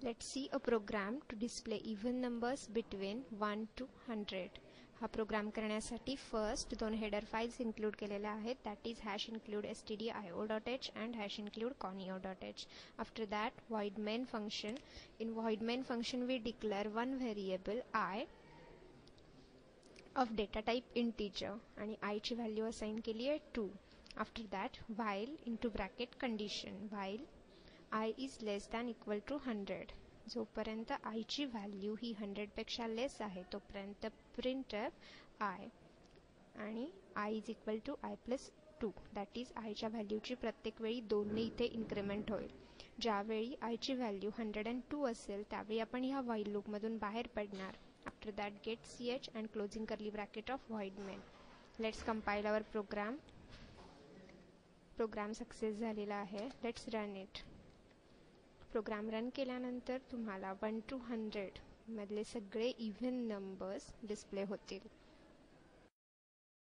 Let's see a program to display even numbers between 1 to 100. हा programme करण्यासाठी first दोन header files include केलेल्या आहेत, that is #include stdio.h and #include conio.h. After that, void main function. In void main function we declare one variable I of data type integer आणि I ची value assign केली आहे 2. After that, while into bracket condition, while I is less than equal to 100. जोपर्यंत I ची value ही 100 पेक्षा लेस आहे तोपर्यंत printf I आणि I is equal to I plus 2. That is I च्या व्हॅल्यूची प्रत्येक वेळी 2 ने इथे इन्क्रीमेंट होईल. ज्यावेळी I ची व्हॅल्यू 102 असेल त्यावेळी आपण ह्या व्हाईल लूपमधून बाहेर पडणार. After that get ch and closing curly bracket of void main. Let's compile our program. Program success झालेला आहे. Let's run it. Program run केल्यानंतर तुम्हाला 1 to 100 मधले सगळे इव्हन नंबर्स डिस्प्ले होतील.